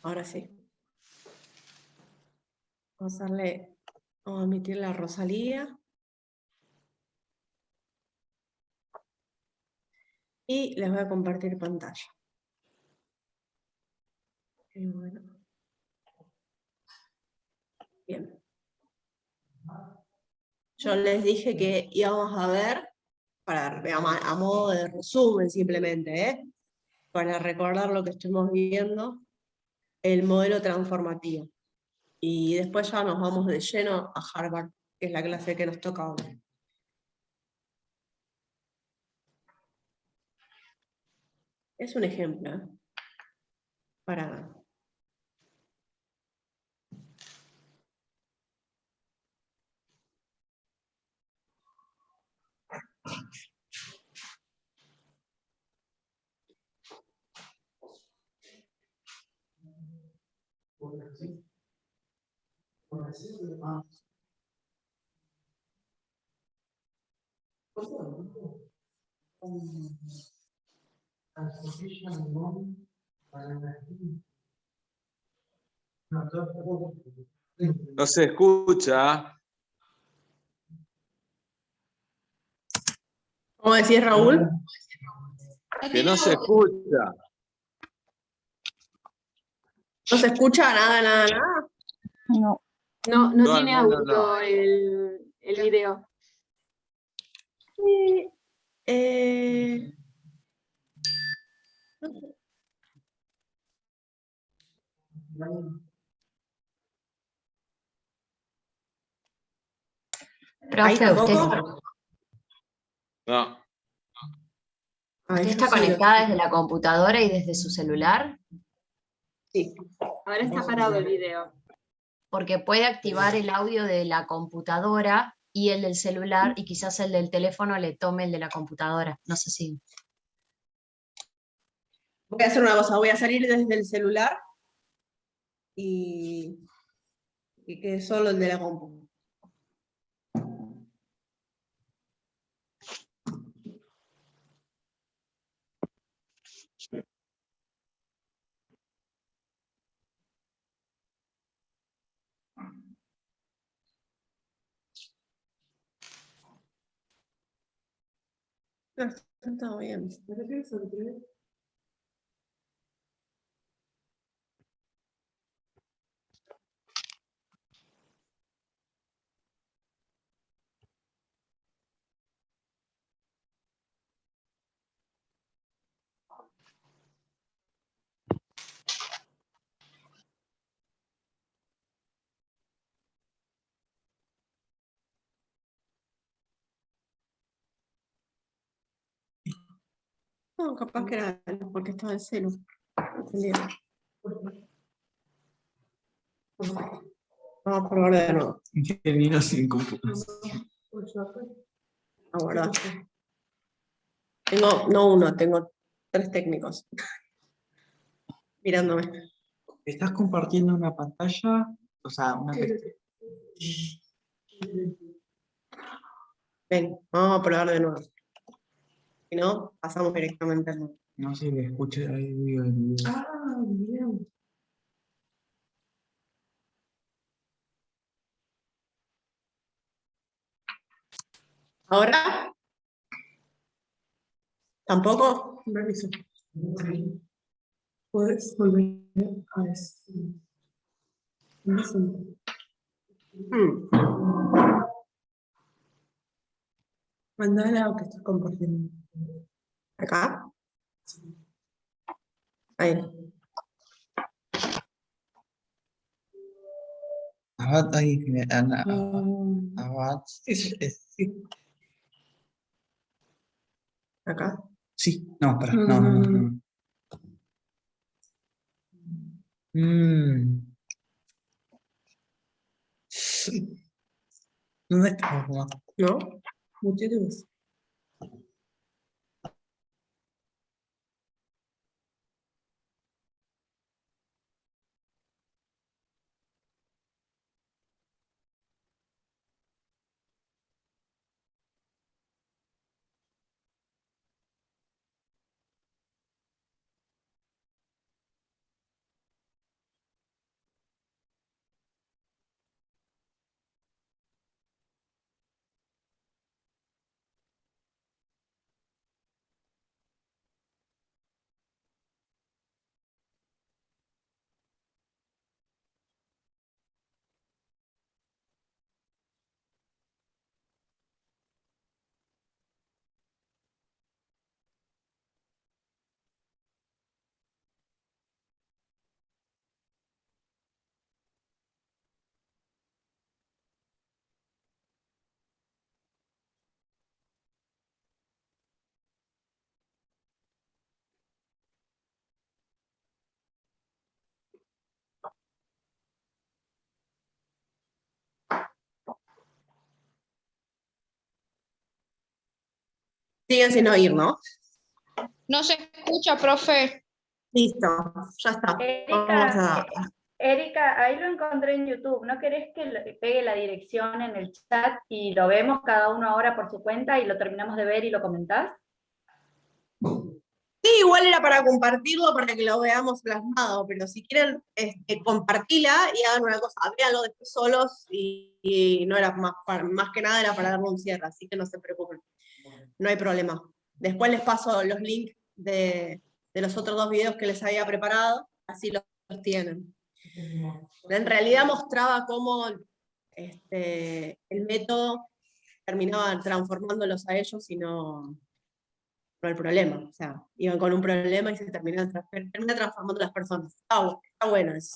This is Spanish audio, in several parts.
Ahora sí. Vamos a emitir a Rosalía. Y les voy a compartir pantalla. Y bueno. Bien. Yo les dije que íbamos a ver, a modo de resumen simplemente, para recordar lo que estuvimos viendo, el modelo transformativo. Y después ya nos vamos de lleno a Harvard, que es la clase que nos toca hoy. Es un ejemplo, para... No se escucha. ¿Cómo decís, Raúl? Que no se escucha. ¿No se escucha nada? No. No tiene audio el video. Sí. Ahí Profe, ¿usted tampoco. No. está conectada desde la computadora y desde su celular? Sí. Ahora está parado el video. Porque puede activar el audio de la computadora y el del celular, y quizás el del teléfono le tome el de la computadora. No sé si... Voy a hacer una cosa, voy a salir desde el celular y que solo el de la compu. No, está bien. No, capaz que era porque estaba el celu. Entendido. Vamos a probar de nuevo. Ingeniero sin computadora. Ahora. No uno, tengo 3 técnicos mirándome. ¿Estás compartiendo una pantalla? O sea, una Ven, vamos a probar de nuevo. Si no, pasamos directamente al nuevo. No sé, le escuché ahí el video. Ah, bien. ¿Ahora? ¿Tampoco? Permiso. ¿Puedes volver a decir? Mandale a lo que estás compartiendo. ¿Acá? Sí. Ahí. Abad ahí, Abad. Sí. ¿Acá? Sí, no, para. No. ¿Dónde está? ¿No? Muchas gracias. Siguen sin oír, ¿no? No se escucha, profe. Listo, ya está. Vamos a... Erika, ahí lo encontré en YouTube. ¿No querés que pegue la dirección en el chat y lo vemos cada uno ahora por su cuenta y lo terminamos de ver y lo comentás? Sí, igual era para compartirlo, para que lo veamos plasmado, pero si quieren, compartila y hagan una cosa, véanlo después solos y no era más que nada era para darle un cierre, así que no se preocupen, no hay problema. Después les paso los links de los otros 2 videos que les había preparado, así los tienen. En realidad mostraba cómo el método terminaba transformándolos a ellos y no el problema. O sea, iban con un problema y se termina transformando las personas. Está bueno eso.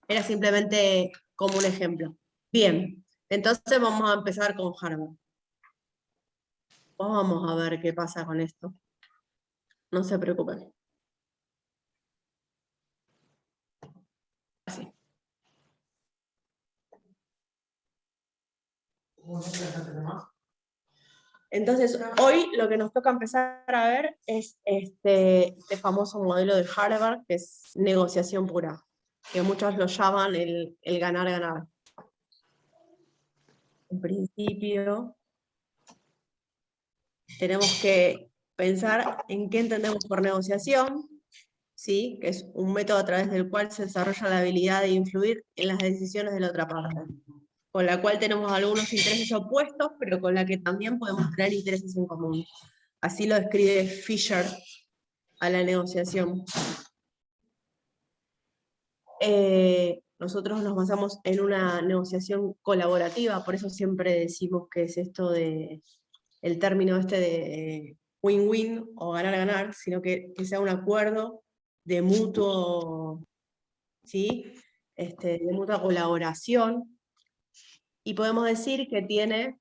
Era simplemente como un ejemplo. Bien, entonces vamos a empezar con Harvard. Vamos a ver qué pasa con esto. No se preocupen. Así. Entonces, hoy lo que nos toca empezar a ver es este famoso modelo de Harvard, que es negociación pura, que muchos lo llaman el ganar-ganar. En principio, tenemos que pensar en qué entendemos por negociación, ¿sí? Que es un método a través del cual se desarrolla la habilidad de influir en las decisiones de la otra parte, con la cual tenemos algunos intereses opuestos, pero con la que también podemos tener intereses en común. Así lo describe Fisher a la negociación. Nosotros nos basamos en una negociación colaborativa, por eso siempre decimos que es esto de el término de win-win o ganar-ganar, sino que sea un acuerdo de mutuo, ¿sí? De mutua colaboración, y podemos decir que tiene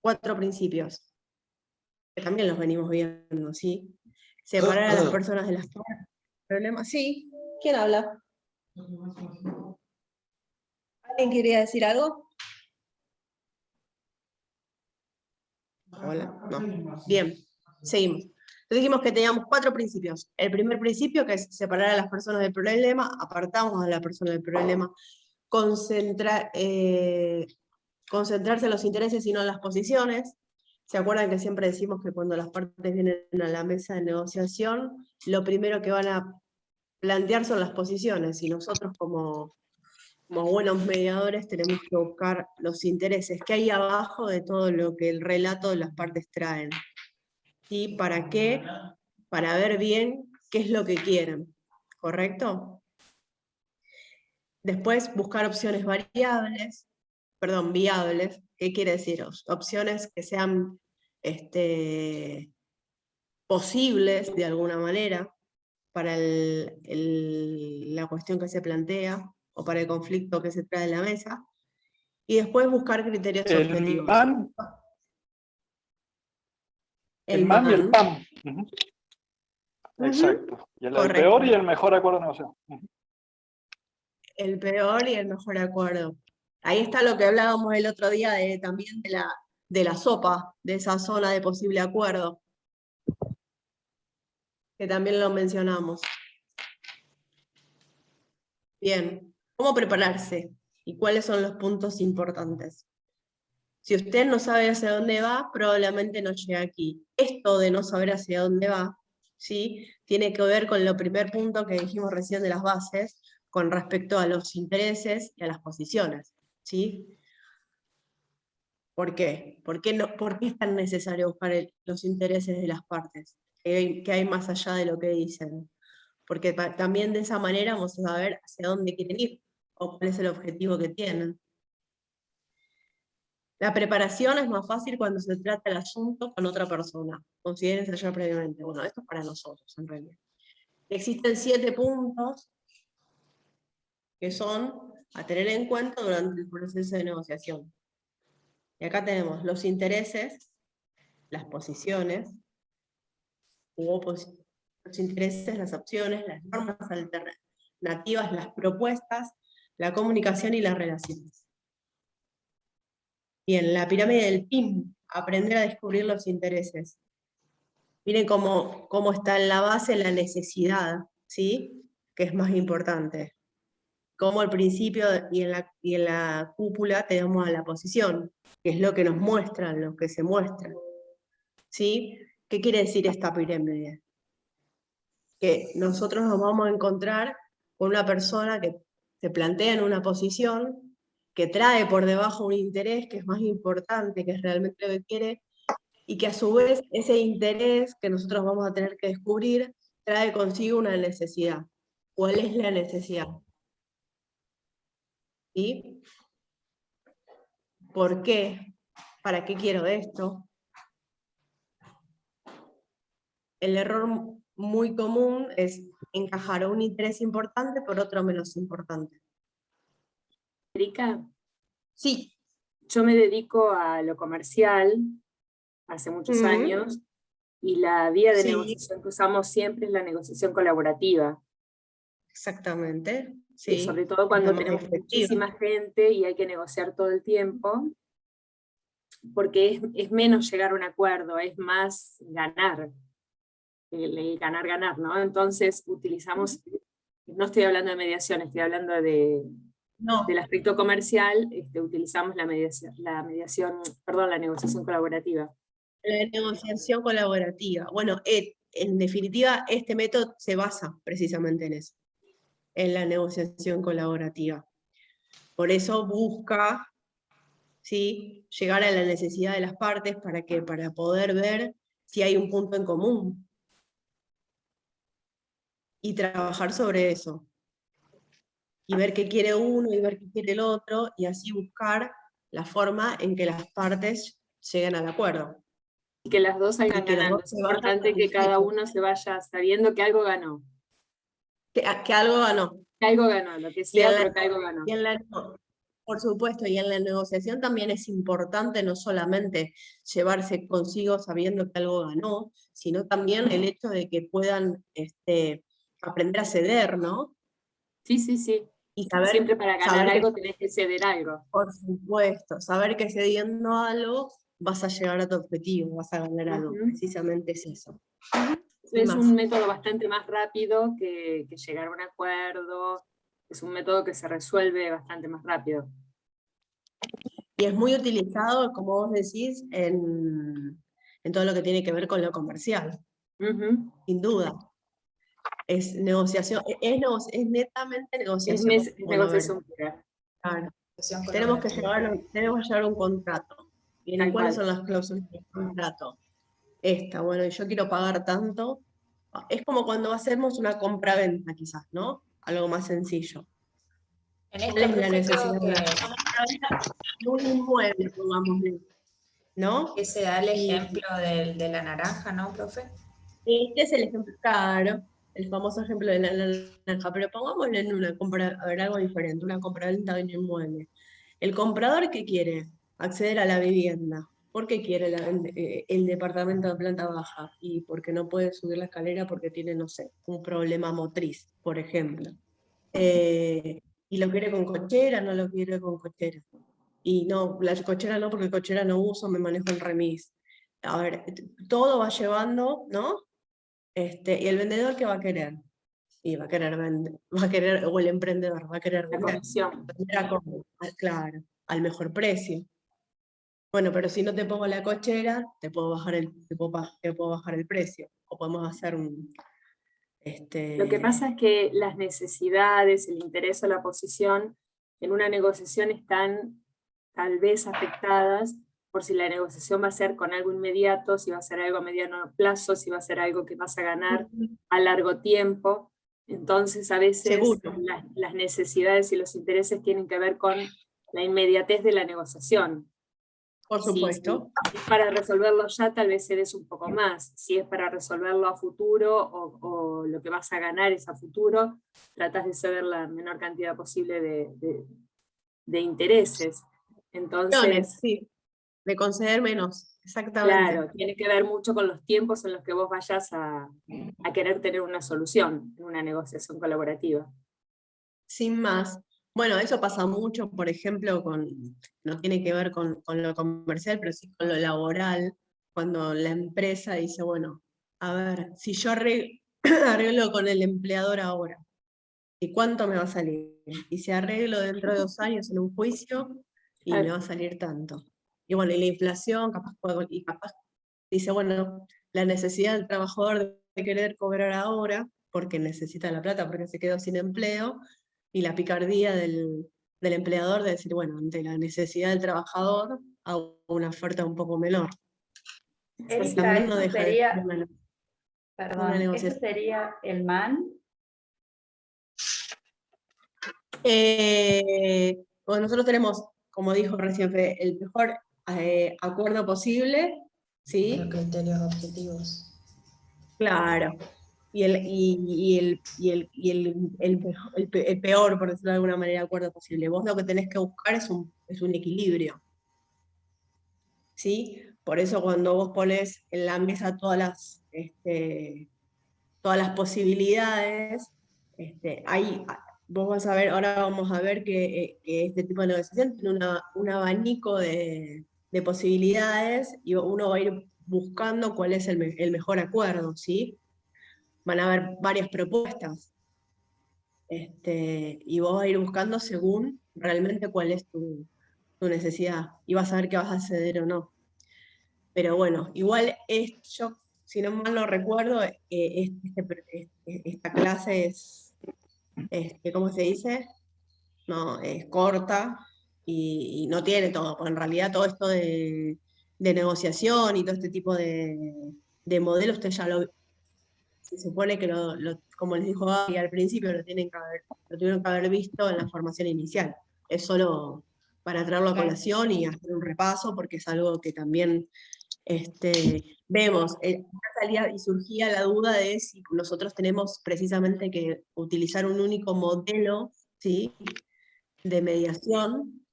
4 principios, que también los venimos viendo, ¿sí? Separar a las personas de las problemas. Sí, ¿quién habla? ¿Alguien quería decir algo? Hola, no. Bien, seguimos. Entonces dijimos que teníamos 4 principios. El primer principio, que es separar a las personas del problema, apartamos a la persona del problema, concentrarse en los intereses y no en las posiciones. ¿Se acuerdan que siempre decimos que cuando las partes vienen a la mesa de negociación, lo primero que van a plantear son las posiciones, y nosotros como buenos mediadores tenemos que buscar los intereses que hay abajo de todo lo que el relato de las partes traen. ¿Sí? ¿Para qué? Para ver bien qué es lo que quieren, ¿correcto? Después buscar opciones viables. ¿Qué quiere decir? Opciones que sean posibles de alguna manera para la cuestión que se plantea o para el conflicto que se trae a la mesa, y después buscar criterios objetivos. El MAN y el PAM. Exacto. Y el peor y el mejor acuerdo de negociación. El peor y el mejor acuerdo. Ahí está lo que hablábamos el otro día también de la sopa, de esa zona de posible acuerdo, que también lo mencionamos. Bien, ¿cómo prepararse? ¿Y cuáles son los puntos importantes? Si usted no sabe hacia dónde va, probablemente no llegue aquí. Esto de no saber hacia dónde va, ¿sí? Tiene que ver con el primer punto que dijimos recién de las bases, con respecto a los intereses y a las posiciones, ¿sí? ¿Por qué? ¿Por qué es tan necesario buscar los intereses de las partes? ¿Qué hay más allá de lo que dicen? Porque también de esa manera vamos a saber hacia dónde quieren ir, o cuál es el objetivo que tienen. La preparación es más fácil cuando se trata el asunto con otra persona. Considérense ya previamente. Bueno, esto es para nosotros, en realidad. Existen 7 puntos que son a tener en cuenta durante el proceso de negociación. Y acá tenemos los intereses, las posiciones, los intereses, las opciones, las normas alternativas, las propuestas, la comunicación y las relaciones. Bien, la pirámide del PIM, aprender a descubrir los intereses. Miren cómo está en la base la necesidad, ¿sí? Que es más importante. Como al principio y en la cúpula tenemos a la posición, que es lo que nos muestran, lo que se muestra. ¿Sí? ¿Qué quiere decir esta pirámide? Que nosotros nos vamos a encontrar con una persona que se plantea en una posición, que trae por debajo un interés que es más importante, que es realmente lo que quiere, y que a su vez ese interés que nosotros vamos a tener que descubrir trae consigo una necesidad. ¿Cuál es la necesidad? ¿Sí? ¿Por qué? ¿Para qué quiero esto? El error muy común es encajar un interés importante por otro menos importante. Erika, Sí. yo me dedico a lo comercial hace muchos años y la vía de negociación que usamos siempre es la negociación colaborativa. Exactamente. Y Sí. sobre todo cuando tenemos muchísima gente y hay que negociar todo el tiempo, porque es menos llegar a un acuerdo, es más ganar. El ganar, ¿no? Entonces utilizamos, no estoy hablando de mediación, estoy hablando del aspecto comercial, utilizamos la negociación colaborativa. La negociación colaborativa. Bueno, en definitiva, este método se basa precisamente en eso, en la negociación colaborativa. Por eso busca, ¿sí?, llegar a la necesidad de las partes para poder ver si hay un punto en común y trabajar sobre eso. Y ver qué quiere uno y ver qué quiere el otro, y así buscar la forma en que las partes lleguen al acuerdo. Y que las dos salgan ganando. Es importante que cada uno se vaya sabiendo que algo ganó. Que algo ganó. Que algo ganó, lo que sea, pero que algo ganó. Por supuesto, y en la negociación también es importante no solamente llevarse consigo sabiendo que algo ganó, sino también el hecho de que puedan aprender a ceder, ¿no? Sí, sí, sí. Y saber, siempre para ganar algo tenés que ceder algo. Por supuesto, saber que cediendo algo vas a llegar a tu objetivo, vas a ganar algo, precisamente es eso. Es un método bastante más rápido que llegar a un acuerdo, es un método que se resuelve bastante más rápido. Y es muy utilizado, como vos decís, en todo lo que tiene que ver con lo comercial, sin duda. Es negociación, es netamente negociación. Es negociación pura. Claro. Tenemos que llevar un contrato. Bien, ¿cuáles son las cláusulas del contrato? Bueno, yo quiero pagar tanto. Es como cuando hacemos una compra-venta, quizás, ¿no? Algo más sencillo. En esto, ¿Cuál es la necesidad creo que de un inmueble, pongámosle, ¿no? ese da el ejemplo de la naranja, ¿no, profe? Este es el ejemplo, claro, el famoso ejemplo de la naranja, pero pongámoslo en una compra, a ver, algo diferente, una compra-venta de un inmueble. El comprador, ¿qué quiere? Acceder a la vivienda. ¿Por qué quiere el departamento de planta baja? Y porque no puede subir la escalera porque tiene, no sé, un problema motriz, por ejemplo. Y lo quiere con cochera, no lo quiere con cochera. Y no, la cochera no, porque cochera no uso, me manejo en remis. A ver, todo va llevando, ¿no? Y el vendedor, ¿qué va a querer? Y va a querer vender, o el emprendedor va a querer vender. La comisión. Claro, al mejor precio. Bueno, pero si no te pongo la cochera, te puedo bajar el precio. O podemos hacer un... Lo que pasa es que las necesidades, el interés o la posición en una negociación están tal vez afectadas por si la negociación va a ser con algo inmediato, si va a ser algo a mediano plazo, si va a ser algo que vas a ganar a largo tiempo. Entonces a veces las necesidades y los intereses tienen que ver con la inmediatez de la negociación. Por supuesto. Si es para resolverlo ya, tal vez cedes un poco más. Si es para resolverlo a futuro o lo que vas a ganar es a futuro, tratas de ceder la menor cantidad posible de intereses. Entonces, sí, de conceder menos, exactamente. Claro, tiene que ver mucho con los tiempos en los que vos vayas a querer tener una solución en una negociación colaborativa. Sin más. Bueno, eso pasa mucho, por ejemplo, no tiene que ver con lo comercial, pero sí con lo laboral, cuando la empresa dice, bueno, a ver, si yo arreglo con el empleador ahora, ¿y cuánto me va a salir? Y si arreglo dentro de 2 años en un juicio, y me va a salir tanto. Y bueno, y la inflación, capaz dice, bueno, la necesidad del trabajador de querer cobrar ahora, porque necesita la plata, porque se quedó sin empleo, y la picardía del empleador de decir, bueno, ante la necesidad del trabajador, hago una oferta un poco menor. Erika, También no eso deja de sería, ser una perdón, ¿eso negociación. sería el MAN? Bueno, nosotros tenemos, como dijo recién Fede, el mejor acuerdo posible, ¿sí? Pero criterios objetivos. Claro. El peor, por decirlo de alguna manera, acuerdo posible. Vos lo que tenés que buscar es un equilibrio. ¿Sí? Por eso cuando vos pones en la mesa todas las posibilidades, vos vas a ver, ahora vamos a ver que este tipo de negociación tiene un abanico de posibilidades y uno va a ir buscando cuál es el mejor acuerdo, ¿sí? Van a haber varias propuestas. Y vos vas a ir buscando según realmente cuál es tu necesidad. Y vas a ver que vas a ceder o no. Pero bueno, igual yo, si no mal no recuerdo, esta clase es, ¿cómo se dice? No, es corta y no tiene todo, porque en realidad todo esto de negociación y todo este tipo de modelos, usted ya se supone que como les dijo Gaby al principio, lo tuvieron que haber visto en la formación inicial. Es solo para traerlo a colación y hacer un repaso, porque es algo que también vemos. Salía y surgía la duda de si nosotros tenemos precisamente que utilizar un único modelo, ¿sí?, de mediación,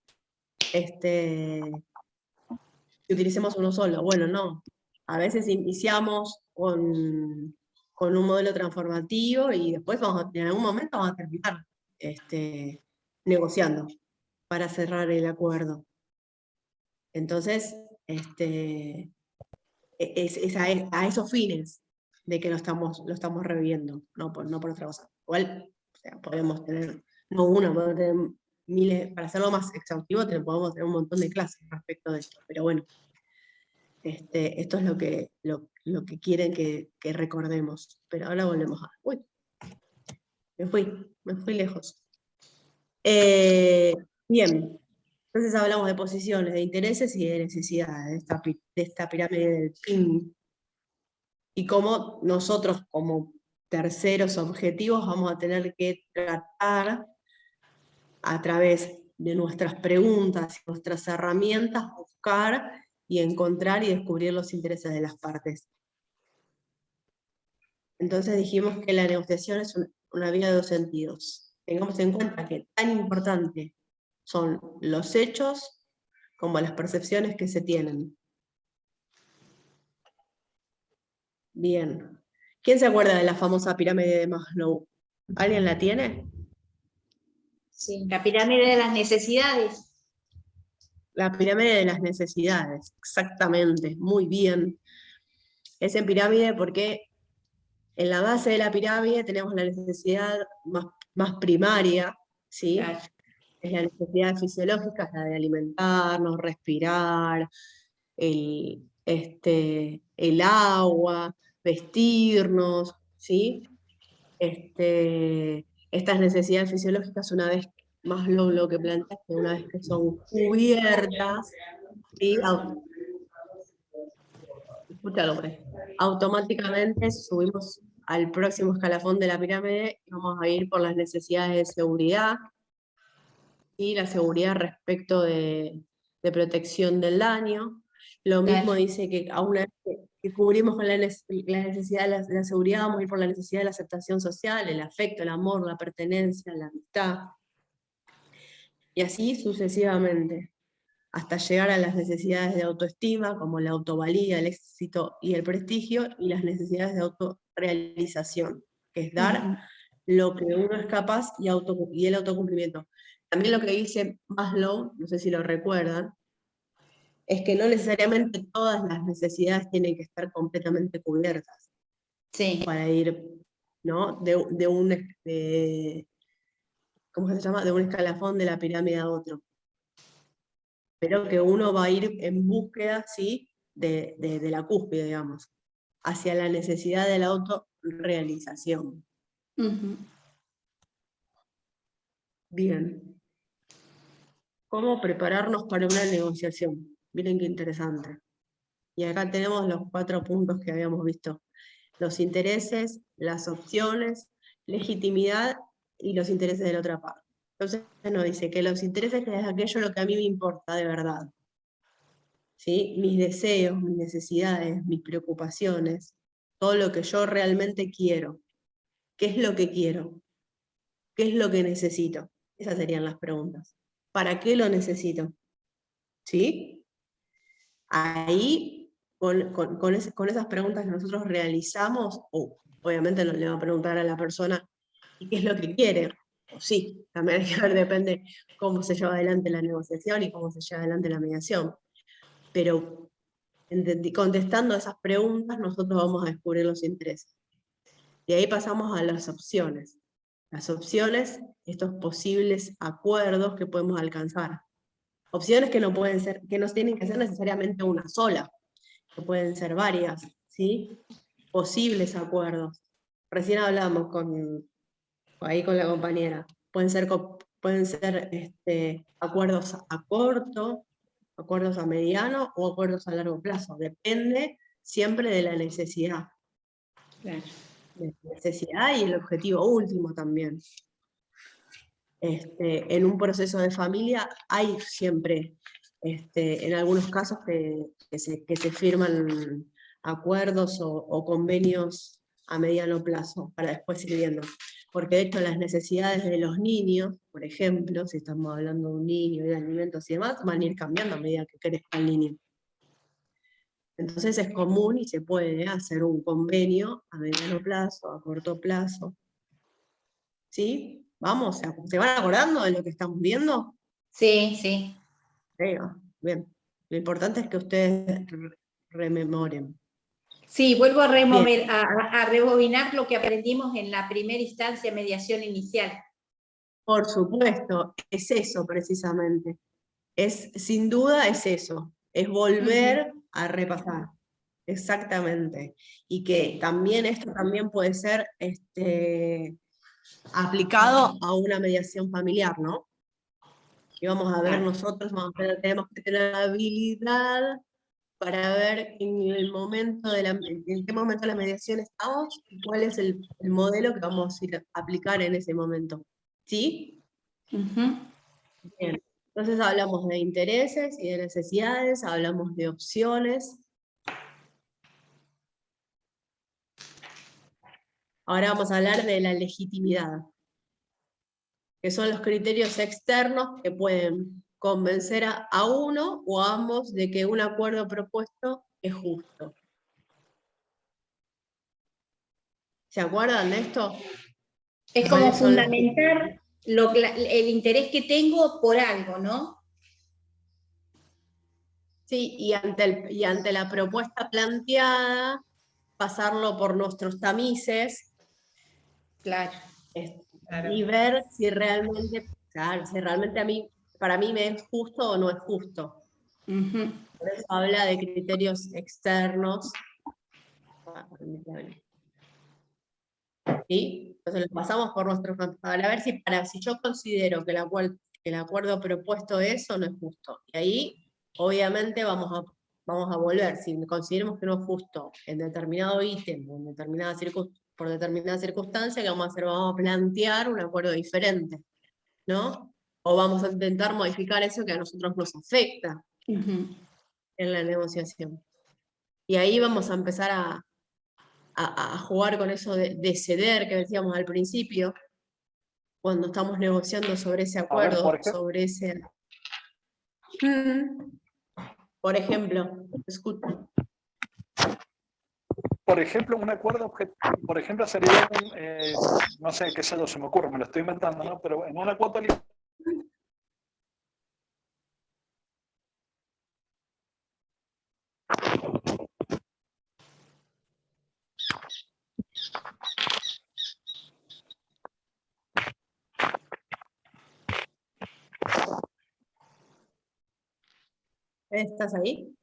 que utilicemos uno solo. Bueno, no. A veces iniciamos con un modelo transformativo y después en algún momento vamos a terminar negociando para cerrar el acuerdo. Entonces, es a esos fines de que lo estamos reviendo, no por otra cosa. Igual, o sea, podemos tener, no una, podemos tener miles, para hacerlo más exhaustivo, podemos tener un montón de clases respecto de esto, pero bueno, esto es lo que quieren que recordemos. Pero ahora volvemos a... Uy, me fui lejos. Bien, entonces hablamos de posiciones, de intereses y de necesidades de esta pirámide del PIN. Y cómo nosotros como terceros objetivos vamos a tener que tratar a través de nuestras preguntas y nuestras herramientas, buscar y encontrar y descubrir los intereses de las partes. Entonces dijimos que la negociación es una vía de 2 sentidos. Tengamos en cuenta que tan importante son los hechos como las percepciones que se tienen. Bien. ¿Quién se acuerda de la famosa pirámide de Maslow? ¿Alguien la tiene? Sí, la pirámide de las necesidades. La pirámide de las necesidades, exactamente, muy bien. Es en pirámide porque en la base de la pirámide tenemos la necesidad más primaria, ¿sí? Claro. Es la necesidad fisiológica, la de alimentarnos, respirar, el agua, vestirnos, ¿sí? Estas necesidades fisiológicas, una vez más lo que plantea, que una vez que son cubiertas, ¿sí?, automáticamente subimos al próximo escalafón de la pirámide y vamos a ir por las necesidades de seguridad, y la seguridad respecto de protección del daño. Lo mismo dice que a una vez que cubrimos con la necesidad de la seguridad, vamos a ir por la necesidad de la aceptación social, el afecto, el amor, la pertenencia, la amistad. Y así sucesivamente, hasta llegar a las necesidades de autoestima, como la autovalía, el éxito y el prestigio, y las necesidades de autorrealización, que es dar lo que uno es capaz y el autocumplimiento. También lo que dice Maslow, no sé si lo recuerdan, es que no necesariamente todas las necesidades tienen que estar completamente cubiertas. Sí. para ir, ¿no? ¿Cómo se llama? De un escalafón de la pirámide a otro. Pero que uno va a ir en búsqueda, ¿sí? de la cúspide, digamos, hacia la necesidad de la autorrealización. Bien. ¿Cómo prepararnos para una negociación? Miren qué interesante. Y acá tenemos los 4 puntos que habíamos visto. Los intereses, las opciones, legitimidad y los intereses de la otra parte. Entonces nos dice que los intereses es aquello lo que a mí me importa de verdad. ¿Sí? Mis deseos, mis necesidades, mis preocupaciones, todo lo que yo realmente quiero. ¿Qué es lo que quiero? ¿Qué es lo que necesito? Esas serían las preguntas. ¿Para qué lo necesito? ¿Sí? Ahí, con esas preguntas que nosotros realizamos, obviamente no le va a preguntar a la persona qué es lo que quiere, o sí, también hay que ver, depende cómo se lleva adelante la negociación y cómo se lleva adelante la mediación. Pero contestando esas preguntas, nosotros vamos a descubrir los intereses. Y ahí pasamos a las opciones. Las opciones, estos posibles acuerdos que podemos alcanzar. Opciones que no pueden ser, que no tienen que ser necesariamente una sola, que pueden ser varias, ¿sí? Posibles acuerdos. Recién hablamos ahí con la compañera. Pueden ser acuerdos a corto, acuerdos a mediano o acuerdos a largo plazo. Depende siempre de la necesidad. Claro. De la necesidad y el objetivo último también. En un proceso de familia hay siempre, en algunos casos, que se firman acuerdos o convenios a mediano plazo para después ir viendo. Porque de hecho las necesidades de los niños, por ejemplo, si estamos hablando de un niño y de alimentos y demás, van a ir cambiando a medida que crezca el niño. Entonces es común y se puede hacer un convenio a mediano plazo, a corto plazo. ¿Sí? Vamos, ¿se van acordando de lo que estamos viendo? Sí, sí. Bien. Lo importante es que ustedes rememoren. Sí, vuelvo a rebobinar lo que aprendimos en la primera instancia, mediación inicial. Por supuesto, es eso precisamente. Sin duda es eso, es volver a repasar. Exactamente. Y que también esto también puede ser aplicado a una mediación familiar, ¿no? Y vamos a ver nosotros, tenemos que tener la habilidad para ver en qué momento de la mediación estamos y cuál es el modelo que vamos a ir a aplicar en ese momento. ¿Sí? Bien. Entonces hablamos de intereses y de necesidades, hablamos de opciones. Ahora vamos a hablar de la legitimidad, que son los criterios externos que pueden convencer a uno o a ambos de que un acuerdo propuesto es justo. ¿Se acuerdan de esto? Es como fundamentar el interés que tengo por algo, ¿no? Sí, y ante la propuesta planteada, pasarlo por nuestros tamices. Claro. Y ver si realmente, para mí me es justo o no es justo. Por eso habla de criterios externos. ¿Sí? Entonces los pasamos por nuestros para ver si yo considero que el acuerdo propuesto es o no es justo. Y ahí, obviamente, vamos a volver. Si consideramos que no es justo en determinado ítem o por determinada circunstancia, ¿qué vamos a hacer? Vamos a plantear un acuerdo diferente, ¿no? O vamos a intentar modificar eso que a nosotros nos afecta en la negociación. Y ahí vamos a empezar a jugar con eso de ceder que decíamos al principio, cuando estamos negociando sobre ese acuerdo, sobre ese... Por ejemplo, escucha. Por ejemplo, un acuerdo, por ejemplo, sería no sé qué se me ocurre, me lo estoy inventando, ¿no? Pero en una cuota ¿Estás ahí?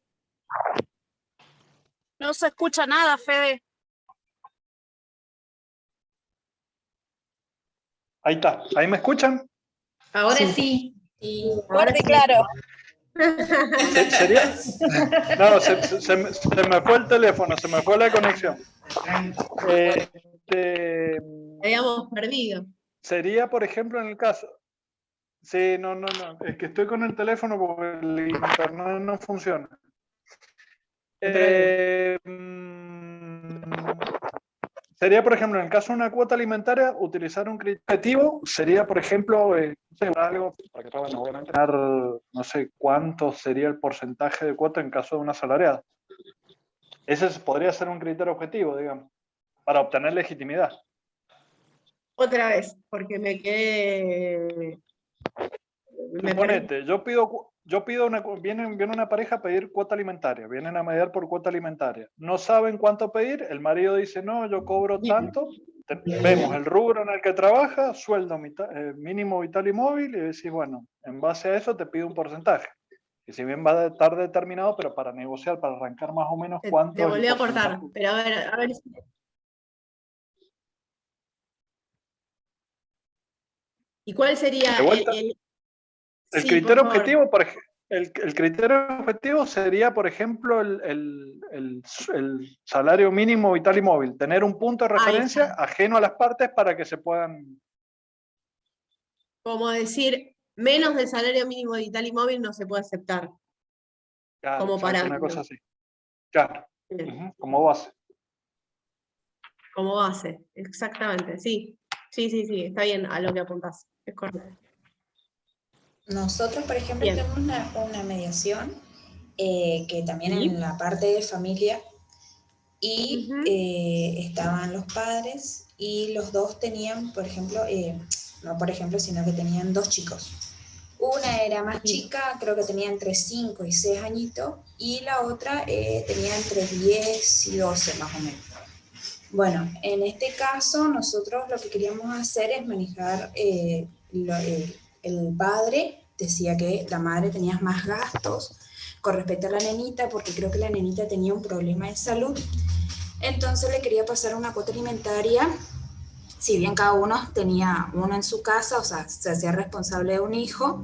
No se escucha nada, Fede. Ahí está. ¿Ahí me escuchan? Ahora sí. Ahora Fuerte y sí. claro. ¿Sería? No, se me fue el teléfono, se me fue la conexión. Habíamos perdido. Sería, por ejemplo, en el caso... Sí, no. Es que estoy con el teléfono porque el internet no funciona. Sería, por ejemplo, en el caso de una cuota alimentaria, utilizar un criterio objetivo sería, por ejemplo, no sé, algo para que trabajen, obviamente, no sé cuánto sería el porcentaje de cuota en caso de una asalariada. Ese podría ser un criterio objetivo, digamos, para obtener legitimidad. Otra vez, porque me quedé... Suponete, yo pido viene una pareja a pedir cuota alimentaria, vienen a mediar por cuota alimentaria. No saben cuánto pedir, el marido dice, no, yo cobro tanto. Vemos el rubro en el que trabaja, sueldo mínimo vital y móvil, y decís, bueno, en base a eso te pido un porcentaje. Y si bien va a estar determinado, pero para negociar, para arrancar más o menos cuánto Te es volví el a cortar, porcentaje. pero a ver. ¿Y cuál sería De vuelta, el sí, criterio por favor. objetivo, el criterio objetivo sería, por ejemplo, el salario mínimo vital y móvil, tener un punto de referencia ajeno a las partes para que se puedan... Como decir, menos del salario mínimo vital y móvil no se puede aceptar. Claro, Como exacto, parámetro. una cosa así. Claro, como base. Como base, exactamente, sí. Sí, está bien a lo que apuntás, es correcto. Nosotros, por ejemplo, Bien. tenemos una mediación que también en la parte de familia y estaban los padres y los dos tenían, por ejemplo, no por ejemplo, sino que tenían dos chicos. Una era más chica, creo que tenía entre 5 y 6 añitos, y la otra tenía entre 10 y 12 más o menos. Bueno, en este caso nosotros lo que queríamos hacer es manejar, el padre decía que la madre tenía más gastos con respecto a la nenita, porque creo que la nenita tenía un problema de salud, entonces le quería pasar una cuota alimentaria, si bien cada uno tenía uno en su casa, o sea, se hacía responsable de un hijo,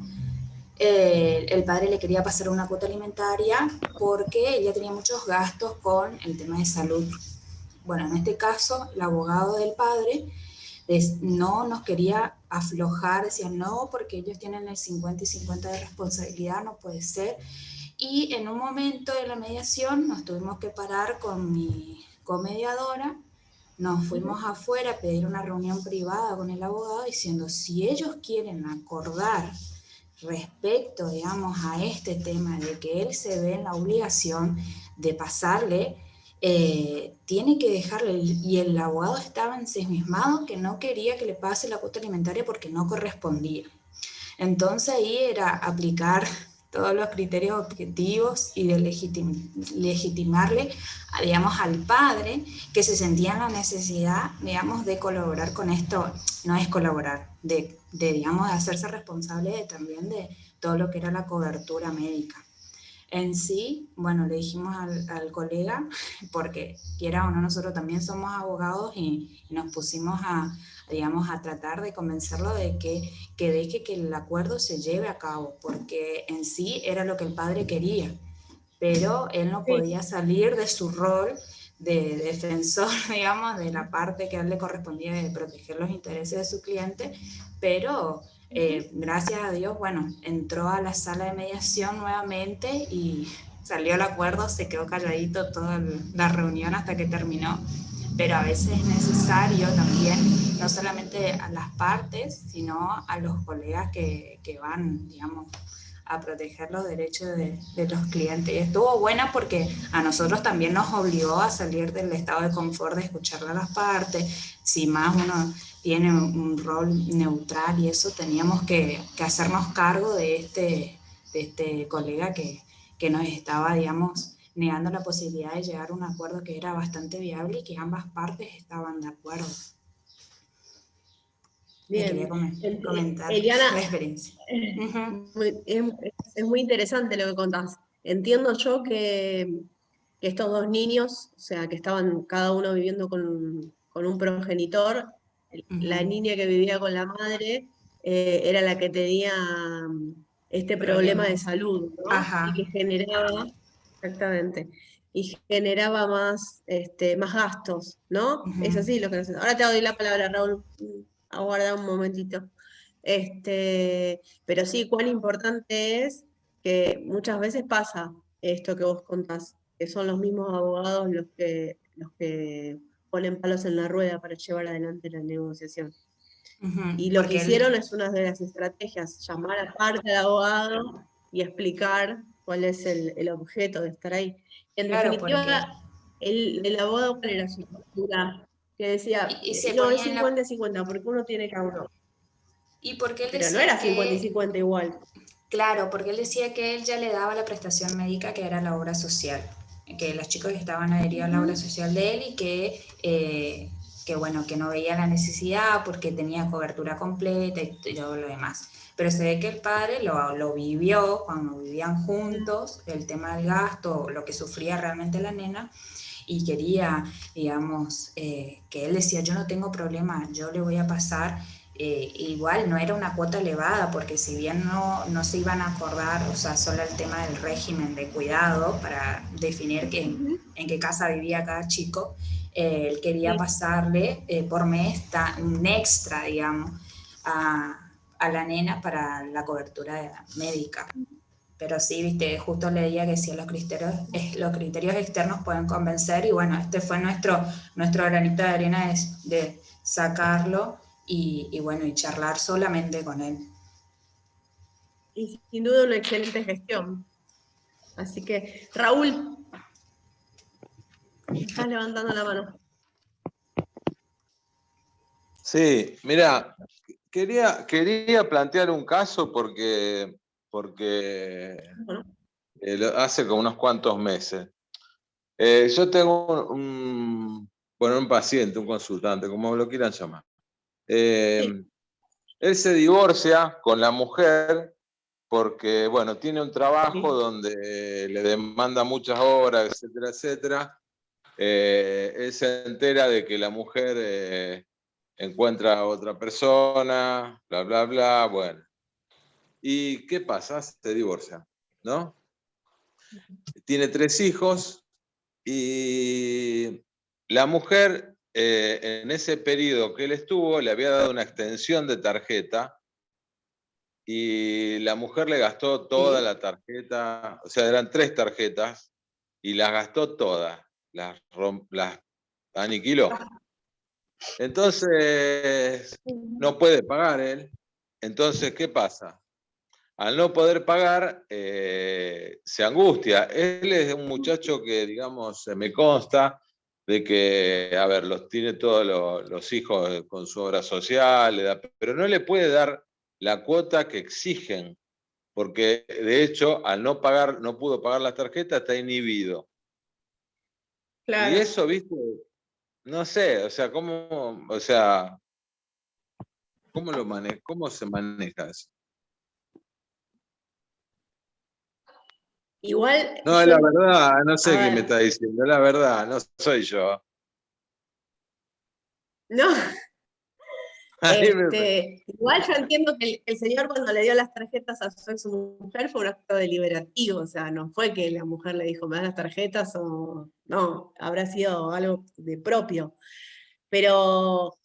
el padre le quería pasar una cuota alimentaria porque ella tenía muchos gastos con el tema de salud. Bueno, en este caso, el abogado del padre no nos quería aflojar, decía no, porque ellos tienen el 50 y 50 de responsabilidad, no puede ser. Y en un momento de la mediación nos tuvimos que parar con mi comediadora, nos fuimos afuera a pedir una reunión privada con el abogado diciendo, si ellos quieren acordar respecto, digamos, a este tema de que él se ve en la obligación de pasarle, tiene que dejarle, y el abogado estaba ensimismado que no quería que le pase la cuota alimentaria porque no correspondía. Entonces ahí era aplicar todos los criterios objetivos y de legitimarle, digamos, al padre que se sentía en la necesidad, digamos, de colaborar con esto, no es colaborar, digamos, de hacerse responsable también de todo lo que era la cobertura médica. En sí, bueno, le dijimos al colega, porque quiera o no, nosotros también somos abogados y nos pusimos digamos, a tratar de convencerlo de que deje que el acuerdo se lleve a cabo, porque en sí era lo que el padre quería, pero él no podía salir de su rol de defensor, digamos, de la parte que a él le correspondía de proteger los intereses de su cliente, pero gracias a Dios, bueno, entró a la sala de mediación nuevamente y salió el acuerdo, se quedó calladito toda la reunión hasta que terminó, pero a veces es necesario también, no solamente a las partes, sino a los colegas que van, digamos, a proteger los derechos de los clientes. Y estuvo buena porque a nosotros también nos obligó a salir del estado de confort de escucharle a las partes. Si más uno tiene un rol neutral y eso, teníamos que hacernos cargo de este colega que nos estaba, digamos, negando la posibilidad de llegar a un acuerdo que era bastante viable y que ambas partes estaban de acuerdo. Bien. Quería comentar Eliana, la experiencia. es muy interesante lo que contás. entiendo yo que estos dos niños, o sea, que estaban cada uno viviendo con un progenitor, la niña que vivía con la madre era la que tenía este problema de salud, ¿no? Ajá. Y que generaba, exactamente, y generaba más, más gastos, ¿no? Es así lo que nos... Ahora te doy la palabra, Raúl, aguarda un momentito. Pero sí, cuán importante es que muchas veces pasa esto que vos contás, que son los mismos abogados los que ponen palos en la rueda para llevar adelante la negociación. Y lo que Porque hicieron es una de las estrategias, llamar aparte al abogado y explicar cuál es el objeto de estar ahí. En claro, definitiva, el abogado, ¿cuál era su postura? Que decía, y se no, es ponía en la... 50-50, porque uno tiene cada uno. Y porque él Pero no decía era 50 y que... 50 igual. Claro, porque él decía que él ya le daba la prestación médica que era la obra social, que los chicos estaban adheridos a la obra social de él y que bueno, que no veía la necesidad porque tenía cobertura completa y todo lo demás. Pero se ve que el padre lo vivió cuando vivían juntos, el tema del gasto, lo que sufría realmente la nena, y quería, digamos, que él decía, yo no tengo problema, yo le voy a pasar. Igual no era una cuota elevada, porque si bien no se iban a acordar, o sea, solo el tema del régimen de cuidado para definir en qué casa vivía cada chico, él quería pasarle por mes un extra, digamos, a la nena para la cobertura médica. Pero sí, viste, justo leía que sí, los criterios externos pueden convencer, y bueno, este fue nuestro granito de arena de sacarlo y bueno, y charlar solamente con él. Y sin duda una excelente gestión. Así que, Raúl, estás levantando la mano. Sí, mira, quería plantear un caso porque hace como unos cuantos meses. Yo tengo un paciente, un consultante, como lo quieran llamar. Él se divorcia con la mujer porque, bueno, tiene un trabajo donde le demanda muchas horas, etcétera, etcétera. Él se entera de que la mujer encuentra a otra persona, bla, bla, bla, bueno. ¿Y qué pasa? Se divorcia, ¿no? Tiene 3 hijos y la mujer, en ese periodo que él estuvo, le había dado una extensión de tarjeta y la mujer le gastó toda la tarjeta, o sea, eran 3 tarjetas y las gastó todas, las aniquiló. Entonces, no puede pagar él. Entonces, ¿qué pasa? Al no poder pagar, se angustia. Él es un muchacho que, digamos, me consta de que, a ver, los tiene todos los hijos con su obra social, pero no le puede dar la cuota que exigen, porque de hecho, al no pagar, no pudo pagar las tarjetas, está inhibido. Claro. Y eso, viste, no sé, o sea, ¿cómo se maneja eso? Igual. No, es la verdad, no sé qué me está diciendo, es la verdad, no soy yo. No. Igual yo entiendo que el señor, cuando le dio las tarjetas a su mujer, fue un acto deliberativo, o sea, no fue que la mujer le dijo, me das las tarjetas, o no, habrá sido algo de propio. Pero,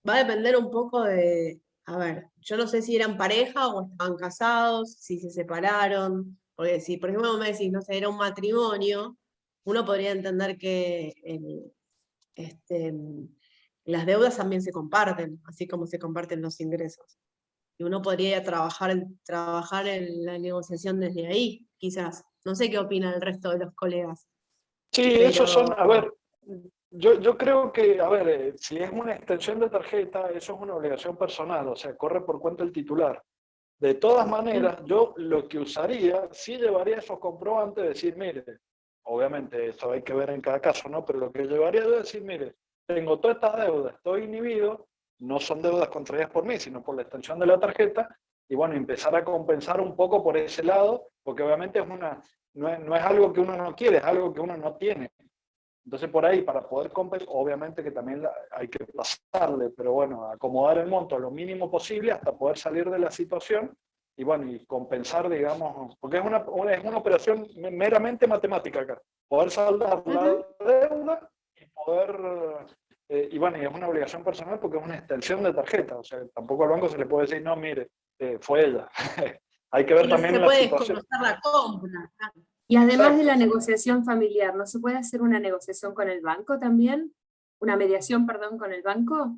va a depender un poco de, a ver, yo no sé si eran pareja o estaban casados, si se separaron, porque si, por ejemplo, me decís, no sé, era un matrimonio, uno podría entender que las deudas también se comparten, así como se comparten los ingresos. Y uno podría trabajar en la negociación desde ahí, quizás. No sé qué opina el resto de los colegas. Sí, esos son, a ver, yo creo que, a ver, si es una extensión de tarjeta, eso es una obligación personal, o sea, corre por cuenta el titular. De todas maneras, yo lo que usaría, sí llevaría esos comprobantes, decir, mire, obviamente eso hay que ver en cada caso, ¿no? Pero lo que llevaría es decir, mire, tengo todas estas deudas, estoy inhibido, no son deudas contraídas por mí, sino por la extensión de la tarjeta, y bueno, empezar a compensar un poco por ese lado, porque obviamente no es algo que uno no quiere, es algo que uno no tiene. Entonces por ahí, para poder compensar, obviamente que también hay que pasarle, pero bueno, acomodar el monto lo mínimo posible hasta poder salir de la situación y bueno, y compensar, digamos, porque es una operación meramente matemática acá, poder saldar la deuda y poder, y bueno, y es una obligación personal porque es una extensión de tarjeta, o sea, tampoco al banco se le puede decir, no, mire, fue ella. Hay que ver Y también se la puede situación. desconocer la compra. Y además de la Exacto. negociación familiar, ¿no se puede hacer una negociación con el banco también? ¿Una mediación, perdón, con el banco?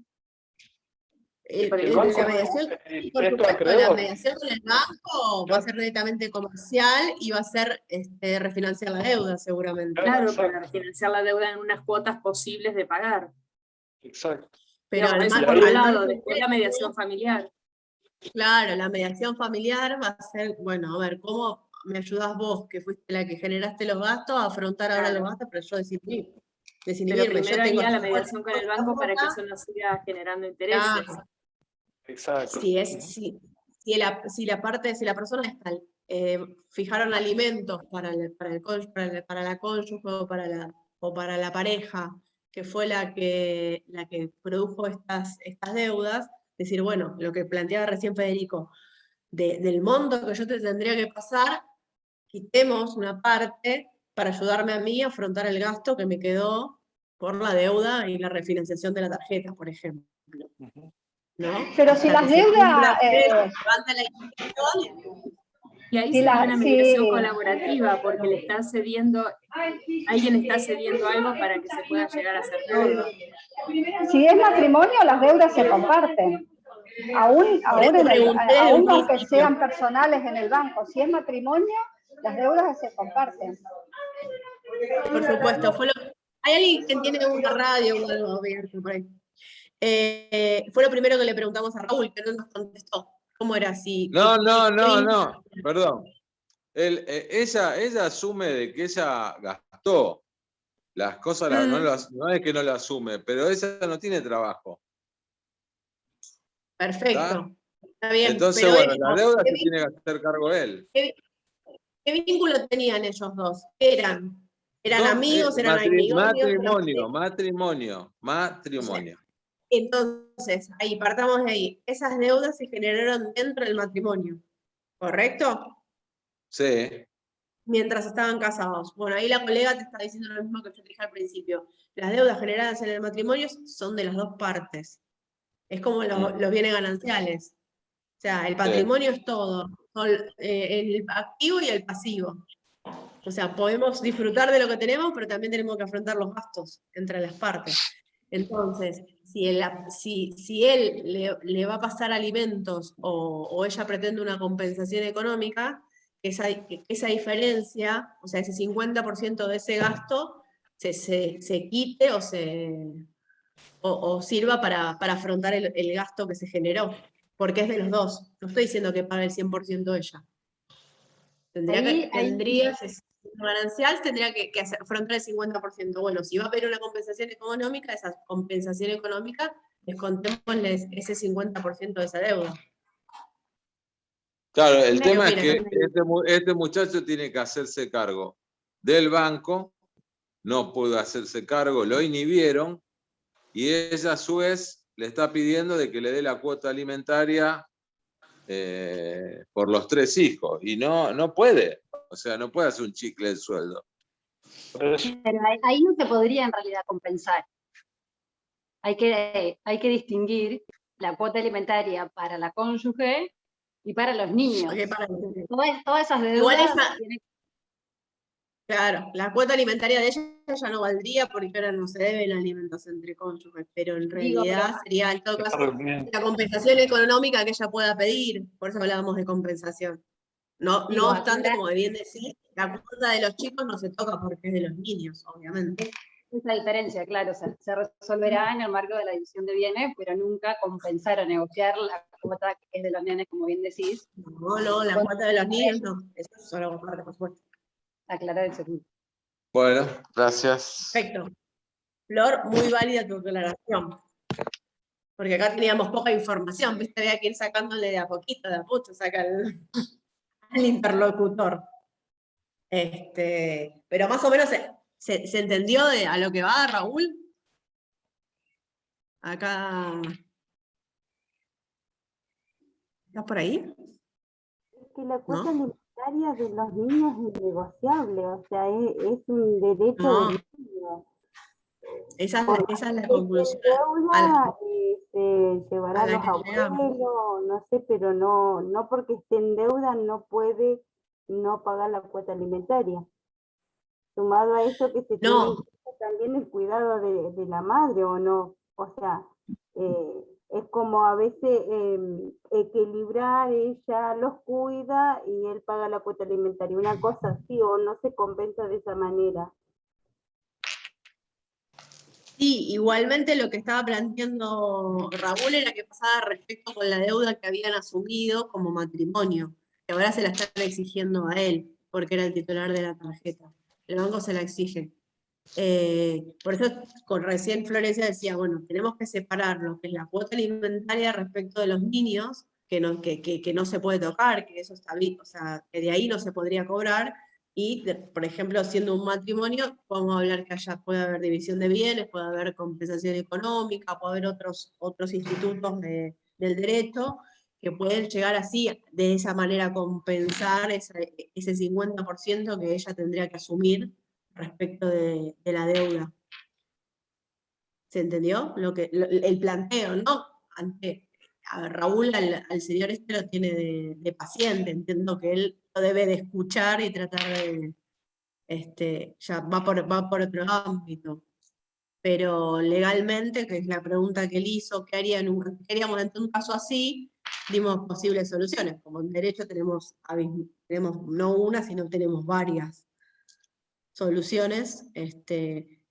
El banco La no es mediación, esto por supuesto, la acreedor. mediación con el banco va a ser netamente comercial y va a ser refinanciar la deuda seguramente. Claro, para refinanciar la deuda en unas cuotas posibles de pagar. Exacto. Pero Digamos, eso al por un lado, margen de después la eso, mediación familiar. claro, la mediación familiar va a ser, bueno, a ver, ¿cómo me ayudas vos, que fuiste la que generaste los gastos, a afrontar ahora los gastos, pero yo desinhibirme? Pero primero Yo tengo haría la esta mediación con el banco para que cuota, eso no siga generando intereses. claro. Exacto. Si la persona está, fijaron alimentos para la cónyuge o para la pareja, que fue la que produjo estas deudas, decir, bueno, lo que planteaba recién Federico, del monto que yo te tendría que pasar, quitemos una parte para ayudarme a mí a afrontar el gasto que me quedó por la deuda y la refinanciación de la tarjeta, por ejemplo. ¿No? Pero si las deudas... Y ahí sería una mediación colaborativa, porque le está cediendo, alguien está cediendo algo para que se pueda llegar a hacer todo. Si es matrimonio, las deudas se comparten. Aún aunque sean personales en el banco, si es matrimonio, las deudas se comparten. Por supuesto. ¿Hay alguien que tiene una radio o algo abierto por ahí? Fue lo primero que le preguntamos a Raúl, que no nos contestó. ¿Cómo era así? No, perdón. Ella asume de que ella gastó las cosas, no es que no lo asume, pero ella no tiene trabajo. Perfecto. Está bien. Entonces, pero bueno, la deuda se tiene que hacer cargo él. ¿Qué vínculo tenían ellos dos? ¿Eran amigos? ¿Eran amigos? Matrimonio. Entonces, ahí, partamos de ahí. Esas deudas se generaron dentro del matrimonio, ¿correcto? Sí. Mientras estaban casados. Bueno, ahí la colega te está diciendo lo mismo que yo te dije al principio. Las deudas generadas en el matrimonio son de las dos partes. Es como los bienes gananciales. O sea, el patrimonio es todo. Son, el activo y el pasivo. O sea, podemos disfrutar de lo que tenemos, pero también tenemos que afrontar los gastos entre las partes. Entonces, si él le va a pasar alimentos o ella pretende una compensación económica, esa diferencia, o sea, ese 50% de ese gasto, se quite o sirva para afrontar el gasto que se generó, porque es de los dos. No estoy diciendo que pague el 100% ella. Ganancial tendría que afrontar el 50%. Bueno, si va a pedir una compensación económica, esa compensación económica, descontémosles ese 50% de esa deuda. Claro, el tema es que este muchacho tiene que hacerse cargo del banco, no pudo hacerse cargo, lo inhibieron, y ella a su vez le está pidiendo de que le dé la cuota alimentaria por los 3 hijos, y no puede, o sea, no puede hacer un chicle del sueldo. Pero ahí no se podría en realidad compensar. Hay que distinguir la cuota alimentaria para la cónyuge y para los niños. Todas esas deudas... Claro, la cuota alimentaria de ella ya no valdría porque ahora no se deben alimentos entre cónyuges, pero en realidad sería en todo caso la compensación económica que ella pueda pedir, por eso hablábamos de compensación. No obstante, como bien decís, la cuota de los chicos no se toca porque es de los niños, obviamente. Esa diferencia, claro, se resolverá en el marco de la división de bienes, pero nunca compensar o negociar la cuota que es de los nenes, como bien decís. No, la cuota de los niños no, eso es solo parte, por supuesto. Aclarar el segundo. Bueno, gracias. Perfecto. Flor, muy válida tu aclaración. Porque acá teníamos poca información, ¿viste? Había que ir sacándole de a poquito, de a mucho, saca al interlocutor. Pero más o menos se entendió a lo que va, Raúl. Acá. ¿Estás por ahí? Es que la cuota alimentaria de los niños es innegociable, o sea, es un derecho del niño. Esa es la conclusión. Se llevará a los abuelos, no sé, pero no porque esté en deuda no puede no pagar la cuota alimentaria. Sumado a eso que se tiene en cuenta también el cuidado de la madre, ¿o no? O sea, es como a veces equilibrar, ella los cuida y él paga la cuota alimentaria. Una cosa así, o no se compensa de esa manera. Sí, igualmente lo que estaba planteando Raúl era que pasaba respecto con la deuda que habían asumido como matrimonio, que ahora se la están exigiendo a él, porque era el titular de la tarjeta. El banco se la exige. Por eso recién Florencia decía, bueno, tenemos que separar lo que es la cuota alimentaria respecto de los niños, que no se puede tocar, que eso está bien, o sea, que de ahí no se podría cobrar, y, por ejemplo, siendo un matrimonio, podemos hablar que puede haber división de bienes, puede haber compensación económica, puede haber otros institutos del derecho que pueden llegar así, de esa manera, compensar ese 50% que ella tendría que asumir respecto de la deuda. ¿Se entendió? El planteo, ¿no? A Raúl, al señor lo tiene de paciente, entiendo que él lo debe de escuchar y tratar de, ya va por otro ámbito. Pero legalmente, que es la pregunta que él hizo, ¿qué haríamos ante un caso así? Dimos posibles soluciones. Como en derecho tenemos no una, sino tenemos varias soluciones.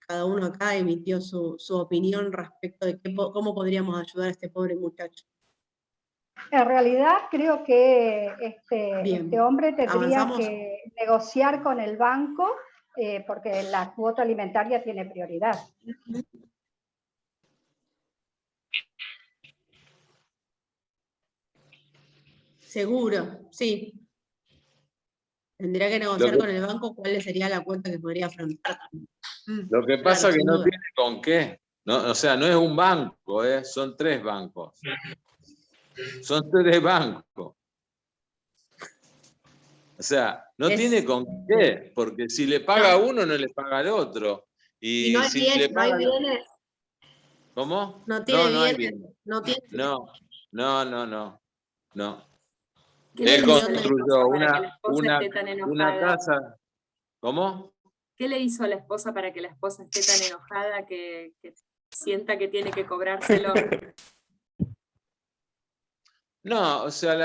Cada uno acá emitió su opinión respecto de cómo podríamos ayudar a este pobre muchacho. En realidad creo que este hombre tendría que negociar con el banco porque la cuota alimentaria tiene prioridad. Seguro, sí. Tendría que negociar con el banco cuál sería la cuenta que podría afrontar. Lo que pasa es que no tiene con qué. No, o sea, no es un banco, son 3 bancos. Son 3 bancos. O sea, no tiene con qué, porque si le paga a uno, no le paga al otro. Y no hay si bienes, le paga... no hay bienes. ¿Cómo? No tiene hay bienes. No tiene. No. ¿Qué Él le hizo construyó para que la esposa esté tan enojada? una casa. ¿Cómo? ¿Qué le hizo a la esposa para que la esposa esté tan enojada que sienta que tiene que cobrárselo? No, o sea,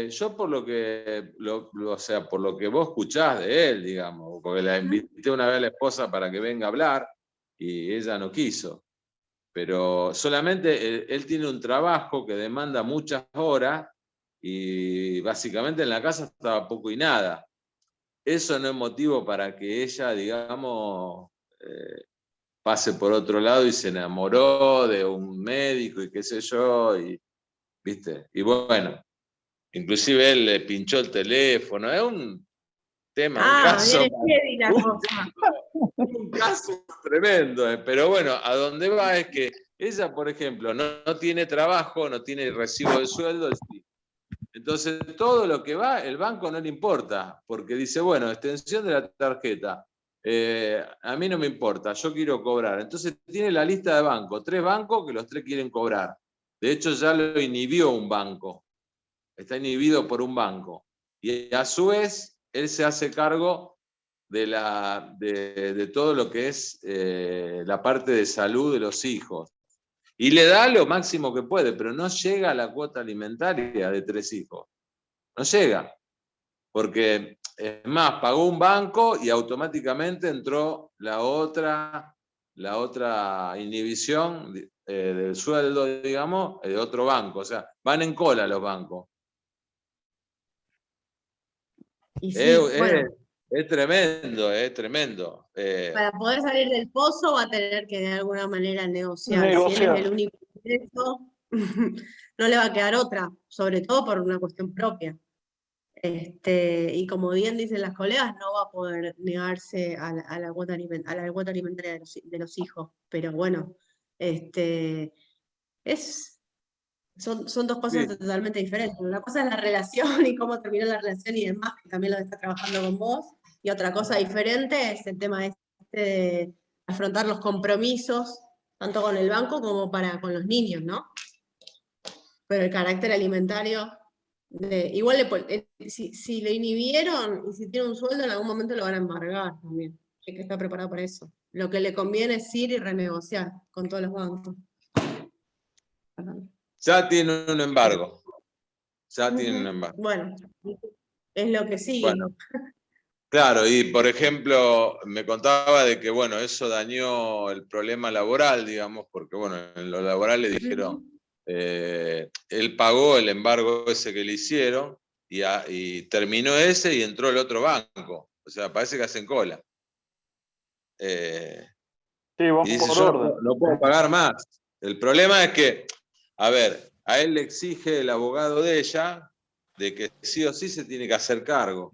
yo por lo que por lo que vos escuchás de él, digamos, porque la invité una vez a la esposa para que venga a hablar y ella no quiso. Pero solamente él tiene un trabajo que demanda muchas horas y básicamente en la casa estaba poco y nada. Eso no es motivo para que ella, digamos, pase por otro lado y se enamoró de un médico y qué sé yo, ¿viste? Y bueno, inclusive él le pinchó el teléfono, es un tema, un caso tremendo, pero bueno, a donde va es que ella, por ejemplo, no tiene trabajo, no tiene recibo de sueldo, entonces todo lo que va, el banco no le importa, porque dice, bueno, extensión de la tarjeta, a mí no me importa, yo quiero cobrar. Entonces tiene la lista de bancos, 3 bancos que los 3 quieren cobrar. De hecho ya lo inhibió un banco, está inhibido por un banco. Y a su vez, él se hace cargo de todo lo que es la parte de salud de los hijos. Y le da lo máximo que puede, pero no llega a la cuota alimentaria de 3 hijos. No llega. Porque, es más, pagó un banco y automáticamente entró la otra inhibición del sueldo, digamos, de otro banco. O sea, van en cola los bancos. Y sí, bueno. Es tremendo, es tremendo. Para poder salir del pozo va a tener que de alguna manera negociar. Si él es el único ingreso, no le va a quedar otra, sobre todo por una cuestión propia. Y como bien dicen las colegas, no va a poder negarse a la cuota alimentaria de los hijos. Pero bueno, son dos cosas totalmente diferentes. Una cosa es la relación y cómo terminó la relación y demás, que también lo está trabajando con vos. Y otra cosa diferente es el tema de afrontar los compromisos, tanto con el banco como con los niños, ¿no? Pero el carácter alimentario, igual si lo inhibieron y si tiene un sueldo, en algún momento lo van a embargar también. Hay que estar preparado para eso. Lo que le conviene es ir y renegociar con todos los bancos. Ya tiene un embargo. Ya tiene un embargo. Bueno, es lo que sigue. Bueno, claro, y por ejemplo, me contaba de que, bueno, eso dañó el problema laboral, digamos, porque, bueno, en lo laboral le dijeron, él pagó el embargo ese que le hicieron y terminó ese y entró el otro banco. O sea, parece que hacen cola. Sí, vamos y dice, por yo orden. no puedo pagar más. El problema es que, a ver, a él le exige el abogado de ella de que sí o sí se tiene que hacer cargo.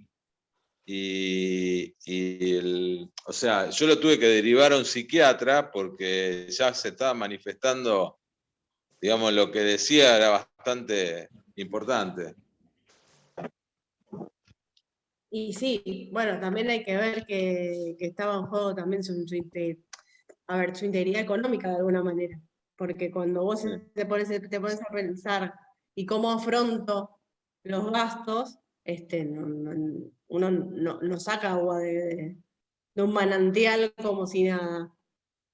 O sea, yo lo tuve que derivar a un psiquiatra porque ya se estaba manifestando, digamos, lo que decía era bastante importante. Y sí, bueno, también hay que ver que estaba en juego también su integridad económica de alguna manera, porque cuando vos te pones a pensar y cómo afronto los gastos, uno no saca agua de un manantial como si nada.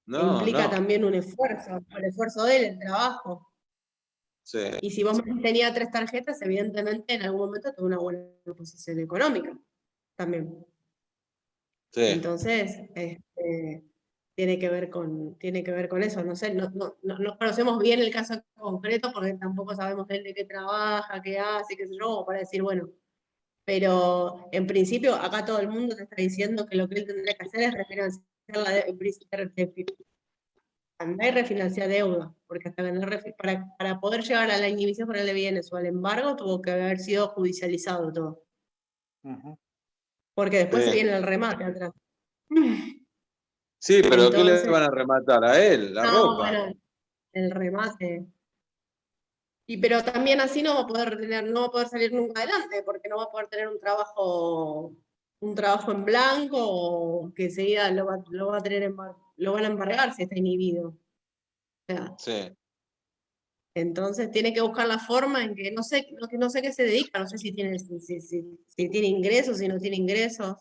Implica también un esfuerzo, el esfuerzo de él, el trabajo. Sí. Y si vos tenías 3 tarjetas, evidentemente en algún momento tuvo una buena posición económica también. Sí. Entonces, tiene que ver con eso. No sé, no conocemos bien el caso concreto porque tampoco sabemos él de qué trabaja, qué hace, qué sé yo, para decir, bueno. Pero en principio, acá todo el mundo te está diciendo que lo que él tendría que hacer es refinanciar deuda, porque hasta para poder llegar a la inhibición por el de bienes o al embargo, tuvo que haber sido judicializado todo. Porque después se viene el remate atrás. Sí, pero entonces, ¿qué le van a rematar a él? La ropa. Bueno, el remate. Pero también así no va a poder salir nunca adelante, porque no va a poder tener un trabajo en blanco, o que enseguida lo va a tener lo van a embargar si está inhibido. O sea, sí. Entonces tiene que buscar la forma en que no sé qué se dedica, no sé si tiene ingresos, si no tiene ingresos.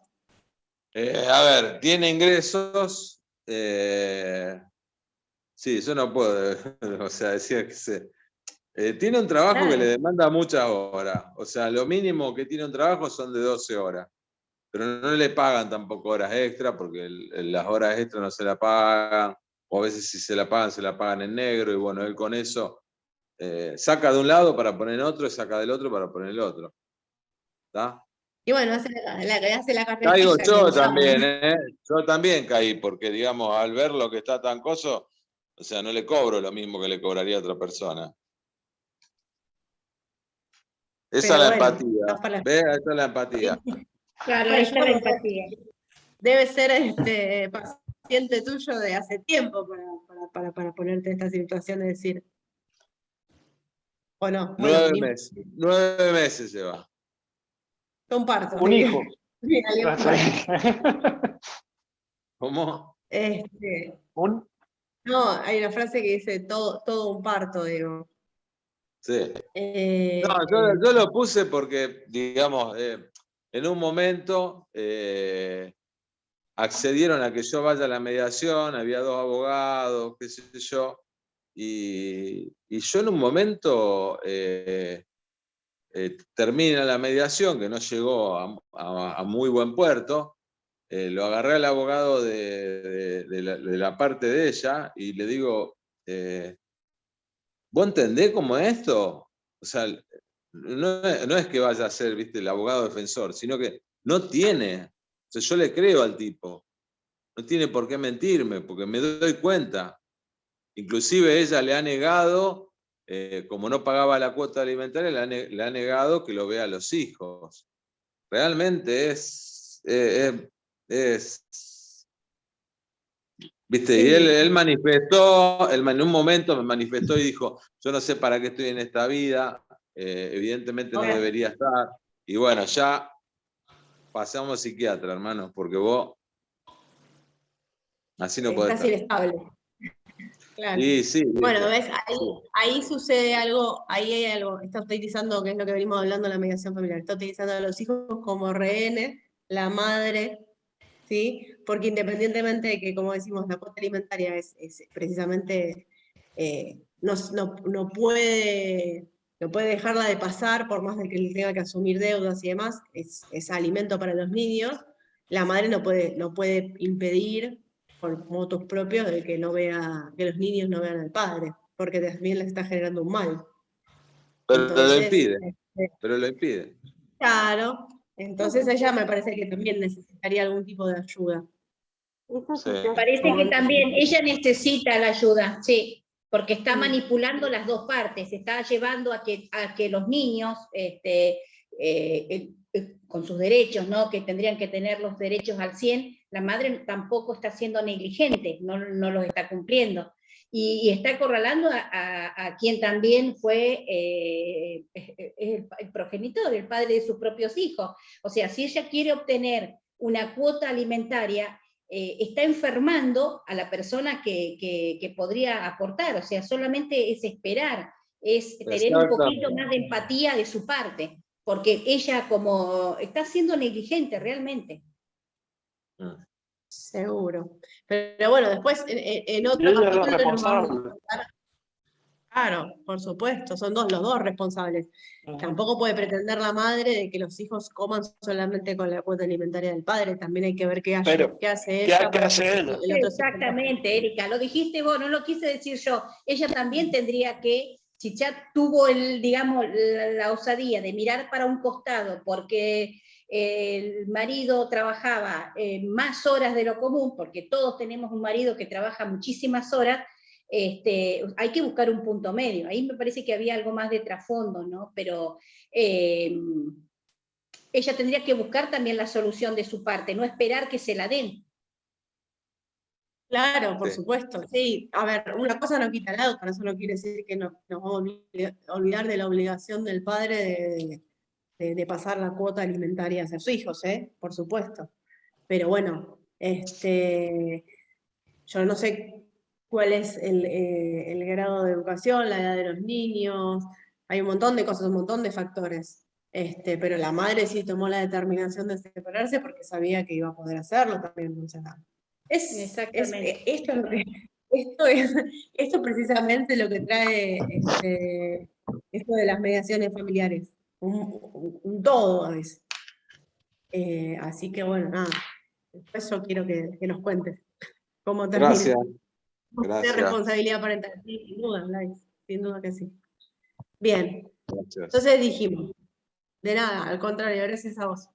A ver, tiene ingresos. Sí, yo no puedo, o sea, decía que tiene un trabajo que le demanda muchas horas. O sea, lo mínimo que tiene un trabajo son de 12 horas. Pero no le pagan tampoco horas extra, porque las horas extra no se la pagan. O a veces si se la pagan en negro. Y bueno, él con eso saca de un lado para poner en otro y saca del otro para poner el otro. ¿Está? Y bueno, hace la carretilla. Caigo yo también, Yo también caí, porque digamos, al ver lo que está tan coso, o sea, no le cobro lo mismo que le cobraría a otra persona. Esa es la empatía. ¿Ves? Esa es la empatía. Claro, ahí está la empatía. Debe ser paciente tuyo de hace tiempo para ponerte en esta situación de decir. ¿O no? 9 meses. 9 meses lleva. Un parto. Un hijo. ¿Cómo? No, hay una frase que dice todo un parto, digo. Sí. No, yo lo puse porque, digamos, en un momento accedieron a que yo vaya a la mediación, había 2 abogados, qué sé yo, y yo en un momento termina la mediación, que no llegó a muy buen puerto, lo agarré al abogado de la parte de ella y le digo, ¿vos entendés cómo es esto? O sea, no es que vaya a ser, viste, el abogado defensor, sino que no tiene. sea, yo le creo al tipo. No tiene por qué mentirme, porque me doy cuenta. Inclusive ella le ha negado, como no pagaba la cuota alimentaria, le ha negado que lo vea a los hijos. Realmente ¿viste? Sí. Y él manifestó, en un momento me manifestó y dijo, yo no sé para qué estoy en esta vida, evidentemente no debería estar. Y bueno, ya pasamos psiquiatra, hermano, porque vos así no podés estar. Estás inestable. Claro. Sí, bueno, ves, ahí sucede algo, ahí hay algo, está utilizando, que es lo que venimos hablando en la mediación familiar, está utilizando a los hijos como rehenes, la madre, ¿sí? Porque independientemente de que, como decimos, la cuota alimentaria es precisamente, no puede dejarla de pasar, por más de que él tenga que asumir deudas y demás, es alimento para los niños, la madre no puede impedir por motos propios de que que los niños no vean al padre, porque también les está generando un mal. Pero Entonces, lo impide. Claro, entonces ella me parece que también necesitaría algún tipo de ayuda. Sí. Parece que también ella necesita la ayuda, sí, porque está manipulando las dos partes, está llevando a que los niños, con sus derechos, ¿no? Que tendrían que tener los derechos al 100, la madre tampoco está siendo negligente, no los está cumpliendo. Y está acorralando a quien también fue el progenitor, el padre de sus propios hijos. O sea, si ella quiere obtener una cuota alimentaria, está enfermando a la persona que podría aportar. O sea, solamente es esperar, es tener un poquito más de empatía de su parte, porque ella como está siendo negligente realmente. Seguro. Pero bueno, después en otro capítulo nos vamos a contar. Claro, por supuesto, son los dos responsables. Tampoco puede pretender la madre de que los hijos coman solamente con la cuota alimentaria del padre, también hay que ver qué hace ella. ¿Qué hace ella? Exactamente, Erika, lo dijiste vos, no lo quise decir yo. Ella también tendría que, si ya tuvo la osadía de mirar para un costado porque el marido trabajaba más horas de lo común, porque todos tenemos un marido que trabaja muchísimas horas, hay que buscar un punto medio. Ahí me parece que había algo más de trasfondo, ¿no? Pero ella tendría que buscar también la solución de su parte, no esperar que se la den. Claro, por supuesto, sí. A ver, una cosa no quita la otra, eso no quiere decir que nos vamos a olvidar de la obligación del padre de pasar la cuota alimentaria a sus hijos, por supuesto. Pero bueno, yo no sé cuál es el grado de educación, la edad de los niños, hay un montón de cosas, un montón de factores. Pero la madre sí tomó la determinación de separarse porque sabía que iba a poder hacerlo también. O sea, esto precisamente lo que trae esto de las mediaciones familiares, un todo a veces. Así que bueno, nada, después yo quiero que nos cuentes cómo termina. Gracias. Responsabilidad parental, sí, sin duda que sí. Bien, Gracias. Entonces dijimos, de nada, al contrario, gracias a vos.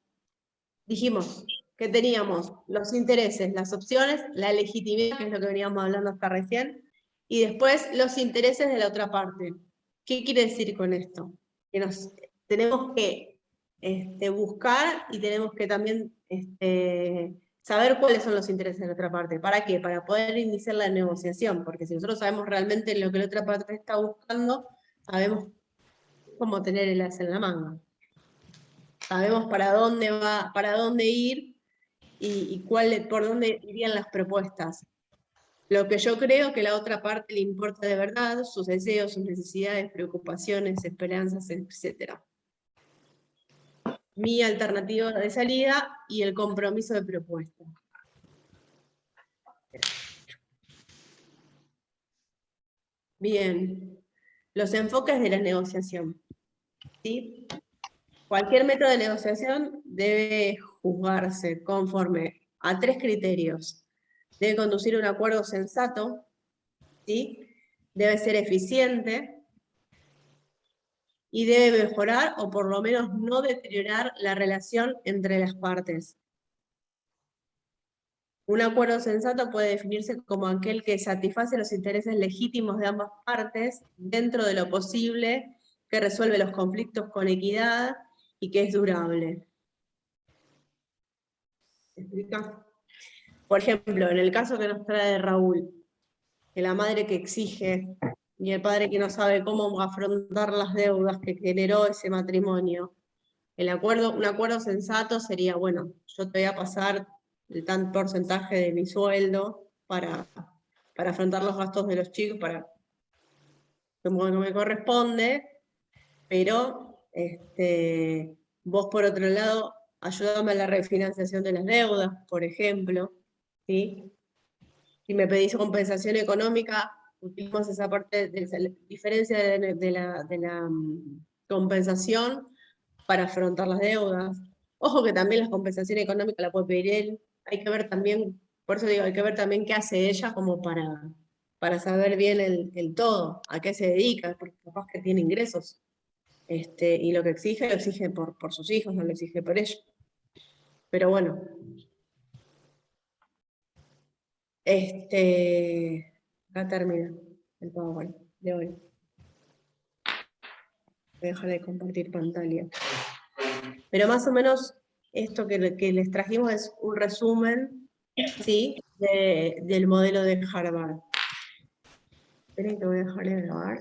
Dijimos que teníamos los intereses, las opciones, la legitimidad, que es lo que veníamos hablando hasta recién, y después los intereses de la otra parte. ¿Qué quiere decir con esto? Que tenemos que buscar y tenemos que también saber cuáles son los intereses de la otra parte. ¿Para qué? Para poder iniciar la negociación, porque si nosotros sabemos realmente lo que la otra parte está buscando, sabemos cómo tener el as en la manga. Sabemos para dónde ir y por dónde irían las propuestas. Lo que yo creo que a la otra parte le importa de verdad, sus deseos, sus necesidades, preocupaciones, esperanzas, etc. Mi alternativa de salida y el compromiso de propuesta. Bien, los enfoques de la negociación. ¿Sí? Cualquier método de negociación debe juzgarse conforme a 3 criterios. Debe conducir a un acuerdo sensato, ¿sí? Debe ser eficiente y debe mejorar o por lo menos no deteriorar la relación entre las partes. Un acuerdo sensato puede definirse como aquel que satisface los intereses legítimos de ambas partes dentro de lo posible, que resuelve los conflictos con equidad y que es durable. ¿Se explica? Por ejemplo, en el caso que nos trae Raúl, que la madre que exige y el padre que no sabe cómo afrontar las deudas que generó ese matrimonio, un acuerdo sensato sería, bueno, yo te voy a pasar el tal porcentaje de mi sueldo para afrontar los gastos de los chicos, como me corresponde, pero vos por otro lado, ayúdame a la refinanciación de las deudas, por ejemplo, ¿sí? Si me pedís compensación económica, utilizamos esa parte de la diferencia de la compensación para afrontar las deudas. Ojo que también la compensación económica la puede pedir él. Hay que ver también, por eso digo, hay que ver también qué hace ella como para saber bien el todo, a qué se dedica, porque capaz que tiene ingresos. Y lo exige por sus hijos, no lo exige por ellos. Pero bueno. Acá termina el PowerPoint de hoy. Voy a dejar de compartir pantalla. Pero más o menos esto que les trajimos es un resumen, ¿sí? Del modelo de Harvard. Esperen que voy a dejar de grabar.